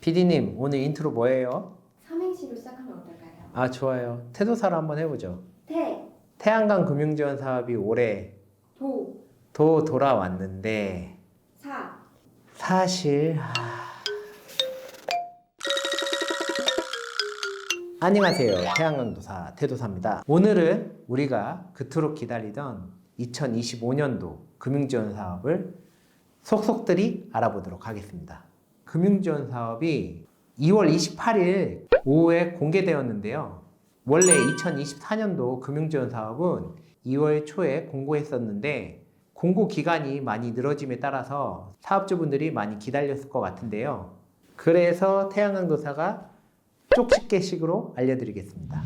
PD님, 오늘 인트로 뭐예요? 삼행시로 시작하면 어떨까요? 아, 좋아요. 태도사로 한번 해보죠. 태, 태양광 금융지원 사업이 올해 도, 돌아왔는데 사, 사실 안녕하세요. 태양광도사 태도사입니다. 오늘은 우리가 그토록 기다리던 2025년도 금융지원 사업을 속속들이 알아보도록 하겠습니다. 금융지원 사업이 2월 28일 오후에 공개되었는데요. 원래 2024년도 금융지원 사업은 2월 초에 공고했었는데 공고 기간이 많이 늘어짐에 따라서 사업주분들이 많이 기다렸을 것 같은데요. 그래서 태양광도사가 쪽집게식으로 알려드리겠습니다.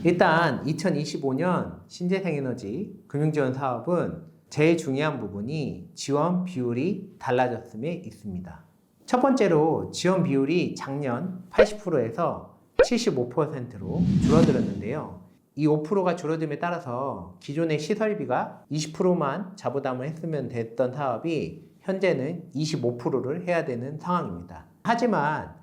일단 2025년 신재생에너지 금융지원 사업은 제일 중요한 부분이 지원 비율이 달라졌음에 있습니다. 첫 번째로 지원 비율이 작년 80%에서 75%로 줄어들었는데요. 이 5%가 줄어듦에 따라서 기존의 시설비가 20%만 자부담을 했으면 됐던 사업이 현재는 25%를 해야 되는 상황입니다. 하지만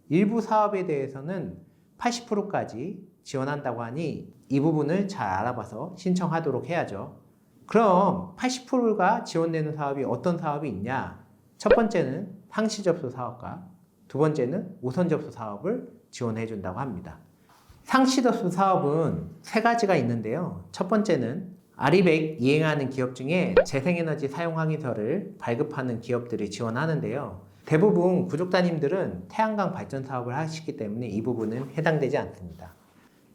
일부 사업에 대해서는 80%까지 지원한다고 하니 이 부분을 잘 알아봐서 신청하도록 해야죠. 그럼 80%가 지원되는 사업이 어떤 사업이 있냐? 첫 번째는 상시 접수 사업과 두 번째는 우선 접수 사업을 지원해 준다고 합니다. 상시 접수 사업은 세 가지가 있는데요. 첫 번째는 아리백 이행하는 기업 중에 재생에너지 사용 항의서를 발급하는 기업들이 지원하는데요. 대부분 구독자님들은 태양광 발전 사업을 하시기 때문에 이 부분은 해당되지 않습니다.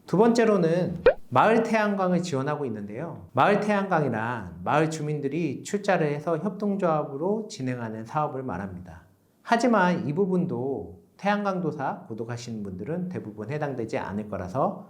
두 번째로는 마을 태양광을 지원하고 있는데요. 마을 태양광이란 마을 주민들이 출자를 해서 협동조합으로 진행하는 사업을 말합니다. 하지만 이 부분도 태양광도사 구독하시는 분들은 대부분 해당되지 않을 거라서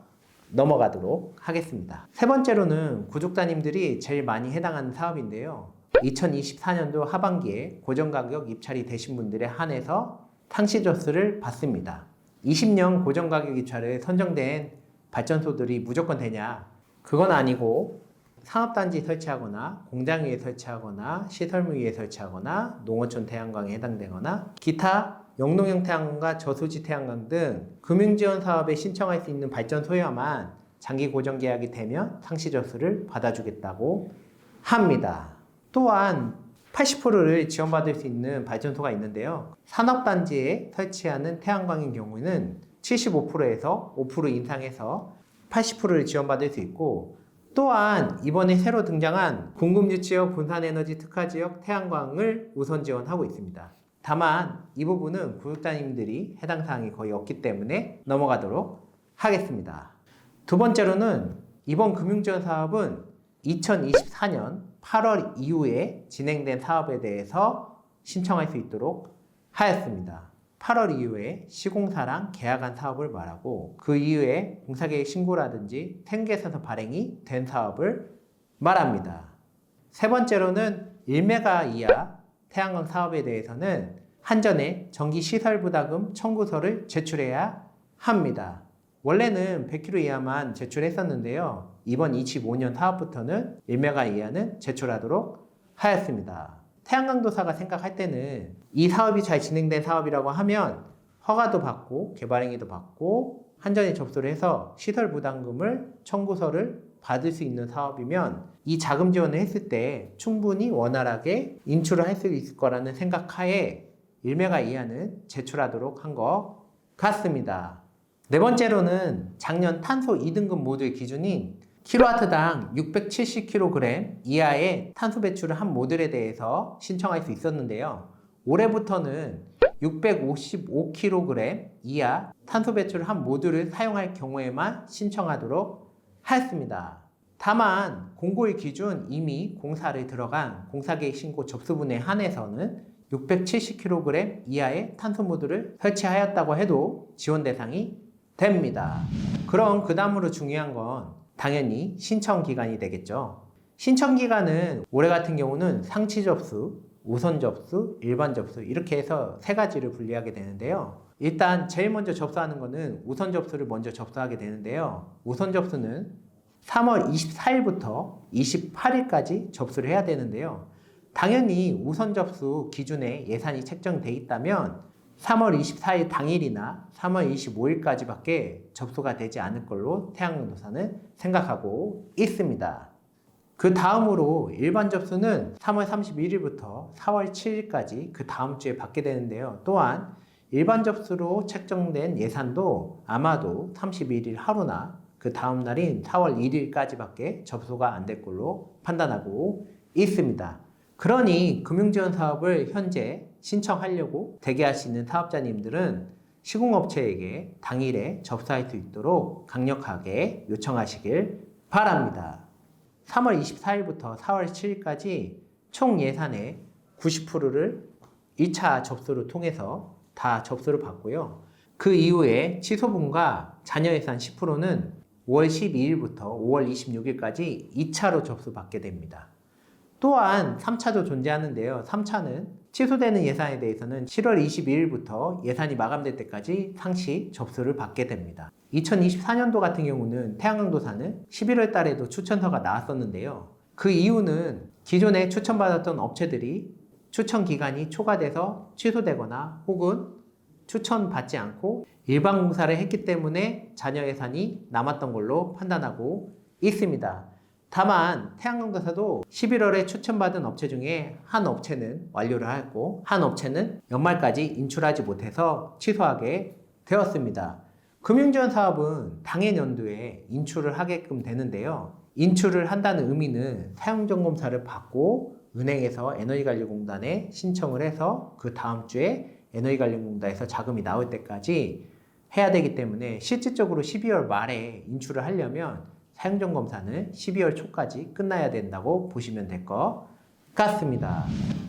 넘어가도록 하겠습니다. 세 번째로는 구독자님들이 제일 많이 해당하는 사업인데요. 2024년도 하반기에 고정가격 입찰이 되신 분들에 한해서 상시접수를 받습니다. 20년 고정가격 입찰에 선정된 발전소들이 무조건 되냐? 그건 아니고 상업단지 설치하거나 공장 위에 설치하거나 시설물 위에 설치하거나 농어촌 태양광에 해당되거나 기타 영농형 태양광과 저수지 태양광 등 금융지원 사업에 신청할 수 있는 발전소여만 장기 고정 계약이 되면 상시 접수를 받아주겠다고 합니다. 또한 80%를 지원받을 수 있는 발전소가 있는데요. 산업단지에 설치하는 태양광인 경우에는 75%에서 5% 인상해서 80%를 지원받을 수 있고, 또한 이번에 새로 등장한 공급유치역 분산에너지 특화지역 태양광을 우선 지원하고 있습니다. 다만 이 부분은 구독자님들이 해당 사항이 거의 없기 때문에 넘어가도록 하겠습니다. 두 번째로는 이번 금융지원 사업은 2024년 8월 이후에 진행된 사업에 대해서 신청할 수 있도록 하였습니다. 8월 이후에 시공사랑 계약한 사업을 말하고 그 이후에 공사계획 신고라든지 생계에서 발행이 된 사업을 말합니다. 세 번째로는 1메가 이하 태양광 사업에 대해서는 한전에 전기시설부담금 청구서를 제출해야 합니다. 원래는 100km 이하만 제출했었는데요. 이번 25년 사업부터는 1메가 이하는 제출하도록 하였습니다. 태양광도사가 생각할 때는 이 사업이 잘 진행된 사업이라고 하면 허가도 받고 개발행위도 받고 한전에 접수를 해서 시설 부담금을 청구서를 받을 수 있는 사업이면 이 자금 지원을 했을 때 충분히 원활하게 인출을 할 수 있을 거라는 생각하에 1메가 이하는 제출하도록 한 것 같습니다. 네 번째로는 작년 탄소 2등급 모듈 기준인 킬로와트당 670kg 이하의 탄소 배출을 한 모듈에 대해서 신청할 수 있었는데요. 올해부터는 655kg 이하 탄소 배출을 한 모듈을 사용할 경우에만 신청하도록 하였습니다. 다만 공고일 기준 이미 공사를 들어간 공사계획 신고 접수분에 한해서는 670kg 이하의 탄소 모듈을 설치하였다고 해도 지원 대상이 됩니다. 그럼 그 다음으로 중요한 건 당연히 신청 기간이 되겠죠. 신청 기간은 올해 같은 경우는 상시 접수, 우선 접수, 일반 접수 이렇게 해서 세 가지를 분리하게 되는데요. 일단 제일 먼저 접수하는 거는 우선 접수를 먼저 접수하게 되는데요. 우선 접수는 3월 24일부터 28일까지 접수를 해야 되는데요. 당연히 우선 접수 기준에 예산이 책정돼 있다면 3월 24일 당일이나 3월 25일까지밖에 접수가 되지 않을 걸로 태양광도사는 생각하고 있습니다. 그 다음으로 일반 접수는 3월 31일부터 4월 7일까지 그 다음 주에 받게 되는데요. 또한 일반 접수로 책정된 예산도 아마도 31일 하루나 그 다음 날인 4월 1일까지밖에 접수가 안 될 걸로 판단하고 있습니다. 그러니 금융지원 사업을 현재 신청하려고 대기하시는 사업자님들은 시공업체에게 당일에 접수할 수 있도록 강력하게 요청하시길 바랍니다. 3월 24일부터 4월 7일까지 총 예산의 90%를 1차 접수를 통해서 다 접수를 받고요. 그 이후에 취소분과 잔여 예산 10%는 5월 12일부터 5월 26일까지 2차로 접수받게 됩니다. 또한 3차도 존재하는데요. 3차는 취소되는 예산에 대해서는 7월 22일부터 예산이 마감될 때까지 상시 접수를 받게 됩니다. 2024년도 같은 경우는 태양광도사는 11월 달에도 추천서가 나왔었는데요. 그 이유는 기존에 추천받았던 업체들이 추천 기간이 초과돼서 취소되거나 혹은 추천받지 않고 일반 공사를 했기 때문에 잔여 예산이 남았던 걸로 판단하고 있습니다. 다만 태양광도사도 11월에 추천받은 업체 중에 한 업체는 완료를 하였고 한 업체는 연말까지 인출하지 못해서 취소하게 되었습니다. 금융지원 사업은 당해 연도에 인출을 하게끔 되는데요. 인출을 한다는 의미는 사용점검사를 받고 은행에서 에너지관리공단에 신청을 해서 그 다음 주에 에너지관리공단에서 자금이 나올 때까지 해야 되기 때문에 실질적으로 12월 말에 인출을 하려면 사용점검사는 12월 초까지 끝나야 된다고 보시면 될 것 같습니다.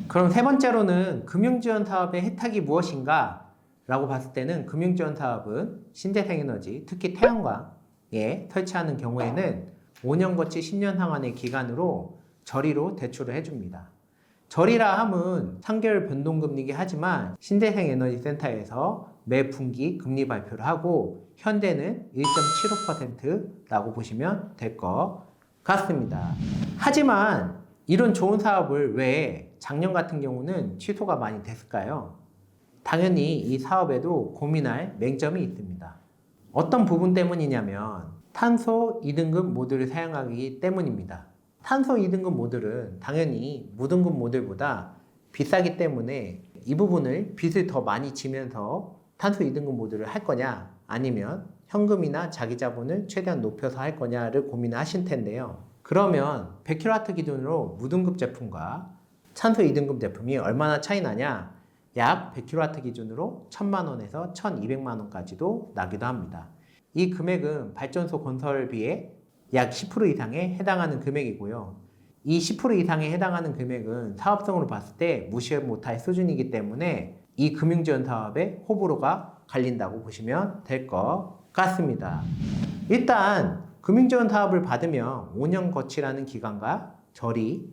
그럼 세 번째로는 금융지원 사업의 혜택이 무엇인가? 라고 봤을 때는 금융지원 사업은 신재생에너지, 특히 태양광에 설치하는 경우에는 5년 거치 10년 상환의 기간으로 저리로 대출을 해줍니다. 저리라 함은 3개월 변동금리이긴 하지만 신재생에너지센터에서 매 분기 금리 발표를 하고 현재는 1.75%라고 보시면 될 것 같습니다. 하지만 이런 좋은 사업을 왜 작년 같은 경우는 취소가 많이 됐을까요? 당연히 이 사업에도 고민할 맹점이 있습니다. 어떤 부분 때문이냐면 탄소 2등급 모듈을 사용하기 때문입니다. 탄소 2등급 모듈은 당연히 무등급 모듈보다 비싸기 때문에 이 부분을 빚을 더 많이 지면서 탄소 2등급 모듈을 할 거냐 아니면 현금이나 자기 자본을 최대한 높여서 할 거냐를 고민하실 텐데요. 그러면 100kW 기준으로 무등급 제품과 탄소 2등급 제품이 얼마나 차이 나냐? 약 100kW 기준으로 1000만 원에서 1200만 원까지도 나기도 합니다. 이 금액은 발전소 건설비의 약 10% 이상에 해당하는 금액이고요. 이 10% 이상에 해당하는 금액은 사업성으로 봤을 때 무시 못할 수준이기 때문에 이 금융지원 사업의 호불호가 갈린다고 보시면 될 것 같습니다. 일단 금융지원 사업을 받으면 5년 거치라는 기간과 저리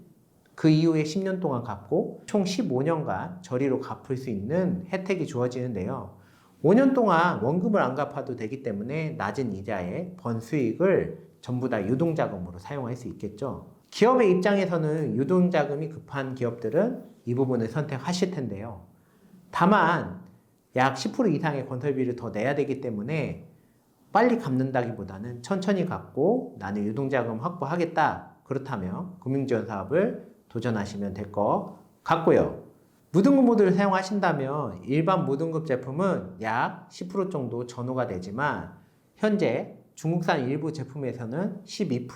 그 이후에 10년 동안 갚고 총 15년간 저리로 갚을 수 있는 혜택이 주어지는데요. 5년 동안 원금을 안 갚아도 되기 때문에 낮은 이자에 번 수익을 전부 다 유동자금으로 사용할 수 있겠죠. 기업의 입장에서는 유동자금이 급한 기업들은 이 부분을 선택하실 텐데요. 다만 약 10% 이상의 건설비를 더 내야 되기 때문에 빨리 갚는다기보다는 천천히 갚고 나는 유동자금 확보하겠다. 그렇다면 금융지원 사업을 도전하시면 될 것 같고요. 무등급 모듈을 사용하신다면 일반 무등급 제품은 약 10% 정도 전후가 되지만 현재 중국산 일부 제품에서는 12%,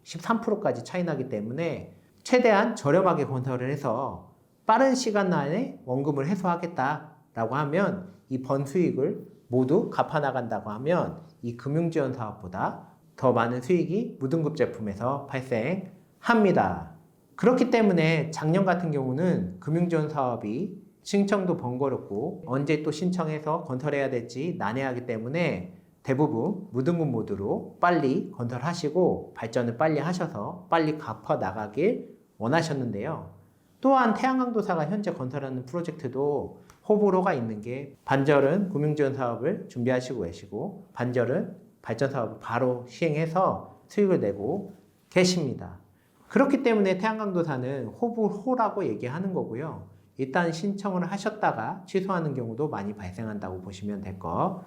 13%까지 차이 나기 때문에 최대한 저렴하게 건설을 해서 빠른 시간 안에 원금을 회수하겠다라고 하면 이 번 수익을 모두 갚아나간다고 하면 이 금융지원 사업보다 더 많은 수익이 무등급 제품에서 발생합니다. 그렇기 때문에 작년 같은 경우는 금융지원 사업이 신청도 번거롭고 언제 또 신청해서 건설해야 될지 난해하기 때문에 대부분 무등급 모드로 빨리 건설하시고 발전을 빨리 하셔서 빨리 갚아 나가길 원하셨는데요. 또한 태양광도사가 현재 건설하는 프로젝트도 호불호가 있는 게 반절은 금융지원 사업을 준비하시고 계시고 반절은 발전 사업을 바로 시행해서 수익을 내고 계십니다. 그렇기 때문에 태양광도사는 호불호라고 얘기하는 거고요. 일단 신청을 하셨다가 취소하는 경우도 많이 발생한다고 보시면 될 것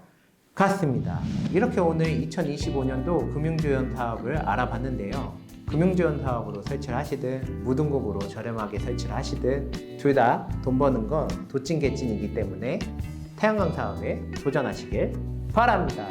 같습니다. 이렇게 오늘 2025년도 금융지원 사업을 알아봤는데요. 금융지원 사업으로 설치를 하시든 무등급으로 저렴하게 설치를 하시든 둘 다 돈 버는 건 도찐개찐이기 때문에 태양광 사업에 도전하시길 바랍니다.